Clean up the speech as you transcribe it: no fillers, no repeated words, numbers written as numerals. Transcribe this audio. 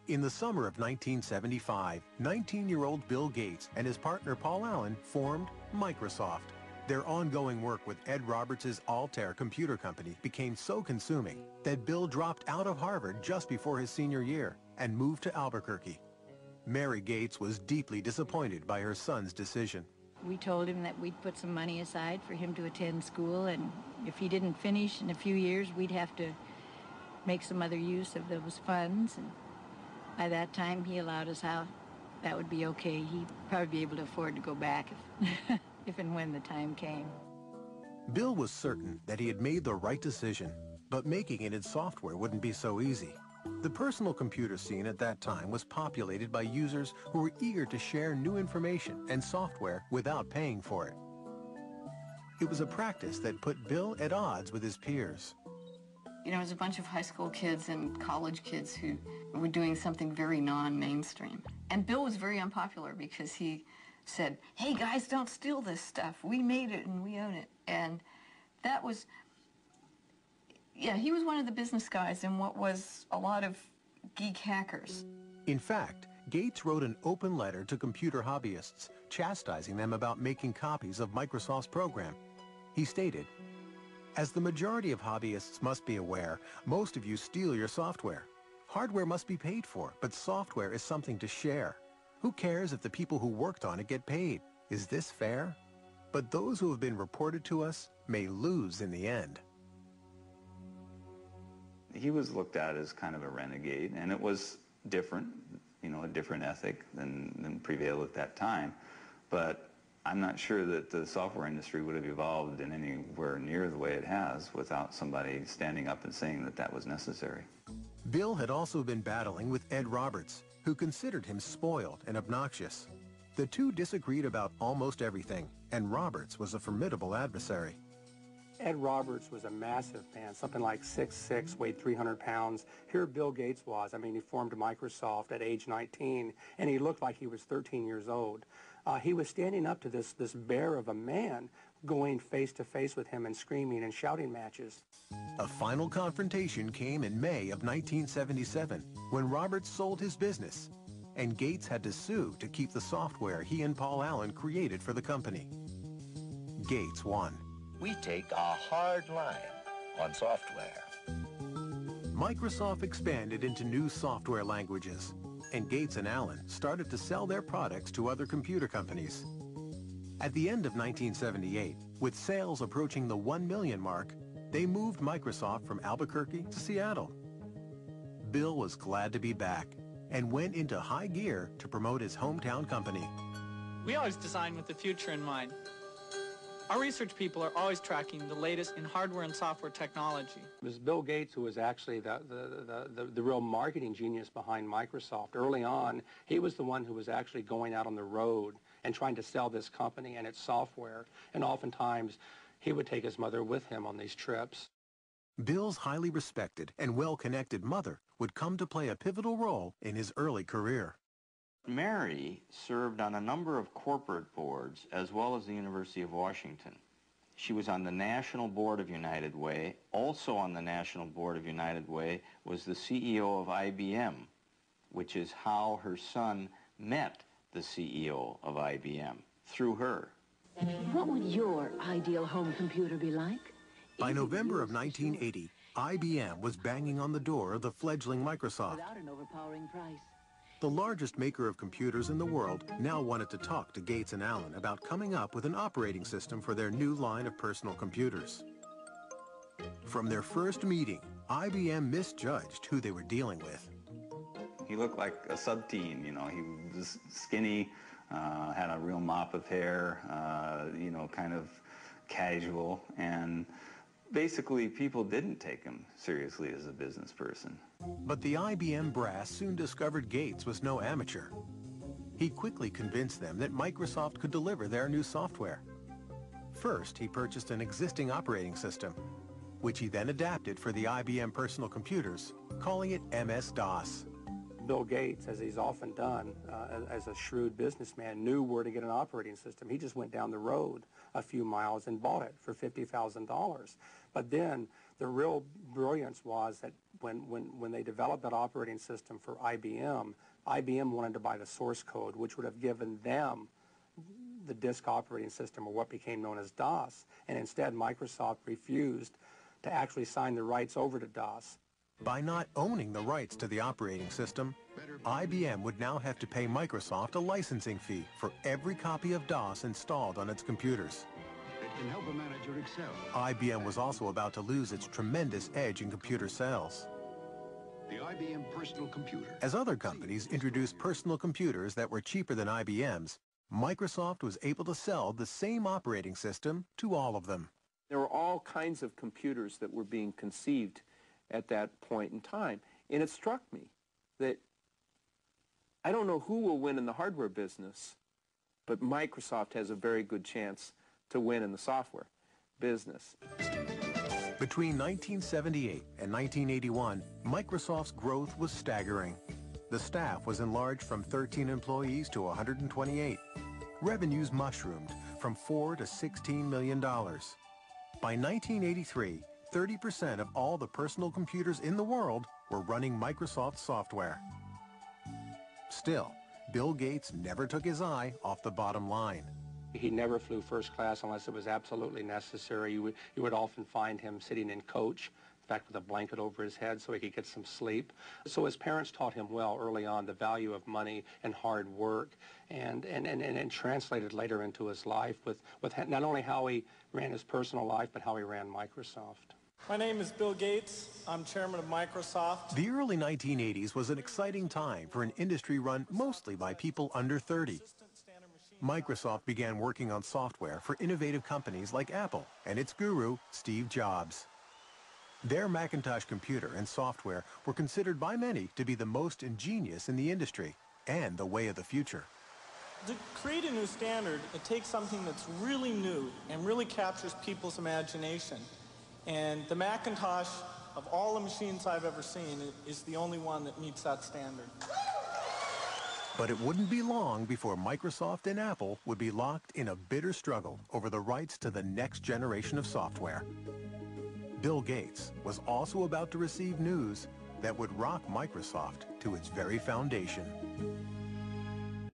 In the summer of 1975, 19-year-old Bill Gates and his partner Paul Allen formed Microsoft. Their ongoing work with Ed Roberts' Altair computer company became so consuming that Bill dropped out of Harvard just before his senior year and moved to Albuquerque. Mary Gates was deeply disappointed by her son's decision. We told him that we'd put some money aside for him to attend school, and if he didn't finish in a few years, we'd have to make some other use of those funds. And by that time, he allowed us out. That would be okay. He'd probably be able to afford to go back if and when the time came. Bill was certain that he had made the right decision, but making it in software wouldn't be so easy. The personal computer scene at that time was populated by users who were eager to share new information and software without paying for it. It was a practice that put Bill at odds with his peers. You know, it was a bunch of high school kids and college kids who were doing something very non-mainstream. And Bill was very unpopular because he said, "Hey guys, don't steal this stuff. We made it and we own it." And that was, yeah, he was one of the business guys in what was a lot of geek hackers. In fact, Gates wrote an open letter to computer hobbyists, chastising them about making copies of Microsoft's program. He stated, "As the majority of hobbyists must be aware, most of you steal your software. Hardware must be paid for, but software is something to share. Who cares if the people who worked on it get paid? Is this fair? But those who have been reported to us may lose in the end." He was looked at as kind of a renegade, and it was different, you know, a different ethic than prevailed at that time. But I'm not sure that the software industry would have evolved in anywhere near the way it has without somebody standing up and saying that that was necessary. Bill had also been battling with Ed Roberts, who considered him spoiled and obnoxious. The two disagreed about almost everything, and Roberts was a formidable adversary. Ed Roberts was a massive man, something like 6'6", weighed 300 pounds. Here Bill Gates was. I mean, he formed Microsoft at age 19, and he looked like he was 13 years old. He was standing up to this bear of a man, going face-to-face with him and screaming and shouting matches. A final confrontation came in May of 1977, when Roberts sold his business, and Gates had to sue to keep the software he and Paul Allen created for the company. Gates won. We take a hard line on software. Microsoft expanded into new software languages, and Gates and Allen started to sell their products to other computer companies. At the end of 1978, with sales approaching the 1 million mark, they moved Microsoft from Albuquerque to Seattle. Bill was glad to be back and went into high gear to promote his hometown company. We always design with the future in mind. Our research people are always tracking the latest in hardware and software technology. It was Bill Gates who was actually the real marketing genius behind Microsoft. Early on, he was the one who was actually going out on the road and trying to sell this company and its software. And oftentimes, he would take his mother with him on these trips. Bill's highly respected and well-connected mother would come to play a pivotal role in his early career. Mary served on a number of corporate boards as well as the University of Washington. She was on the National Board of United Way. Also on the National Board of United Way was the CEO of IBM, which is how her son met the CEO of IBM, through her. What would your ideal home computer be like? By November of 1980, IBM was banging on the door of the fledgling Microsoft. Without an overpowering price. The largest maker of computers in the world now wanted to talk to Gates and Allen about coming up with an operating system for their new line of personal computers. From their first meeting, IBM misjudged who they were dealing with. He looked like a sub-teen, you know. He was skinny, had a real mop of hair, you know, kind of casual, and basically people didn't take him seriously as a business person. But the IBM brass soon discovered Gates was no amateur. He quickly convinced them that Microsoft could deliver their new software. First, he purchased an existing operating system, which he then adapted for the IBM personal computers, calling it MS-DOS. Bill Gates, as he's often done, as a shrewd businessman, knew where to get an operating system. He just went down the road a few miles and bought it for $50,000. But then the real brilliance was that when they developed that operating system for IBM, IBM wanted to buy the source code, which would have given them the disk operating system, or what became known as DOS, and instead Microsoft refused to actually sign the rights over to DOS. By not owning the rights to the operating system, IBM would now have to pay Microsoft a licensing fee for every copy of DOS installed on its computers. It can help a manager excel. IBM was also about to lose its tremendous edge in computer sales. The IBM personal computer. As other companies introduced personal computers that were cheaper than IBM's, Microsoft was able to sell the same operating system to all of them. There were all kinds of computers that were being conceived at that point in time. And it struck me that I don't know who will win in the hardware business, but Microsoft has a very good chance to win in the software business. Between 1978 and 1981, Microsoft's growth was staggering. The staff was enlarged from 13 employees to 128. Revenues mushroomed from $4 to $16 million. By 1983, 30% of all the personal computers in the world were running Microsoft software. Still, Bill Gates never took his eye off the bottom line. He never flew first class unless it was absolutely necessary. You would often find him sitting in coach, in fact with a blanket over his head so he could get some sleep. So his parents taught him well early on the value of money and hard work, and translated later into his life with not only how he ran his personal life, but how he ran Microsoft. My name is Bill Gates. I'm chairman of Microsoft. The early 1980s was an exciting time for an industry run mostly by people under 30. Microsoft began working on software for innovative companies like Apple and its guru, Steve Jobs. Their Macintosh computer and software were considered by many to be the most ingenious in the industry and the way of the future. To create a new standard, it takes something that's really new and really captures people's imagination. And the Macintosh, of all the machines I've ever seen, is the only one that meets that standard. But it wouldn't be long before Microsoft and Apple would be locked in a bitter struggle over the rights to the next generation of software. Bill Gates was also about to receive news that would rock Microsoft to its very foundation.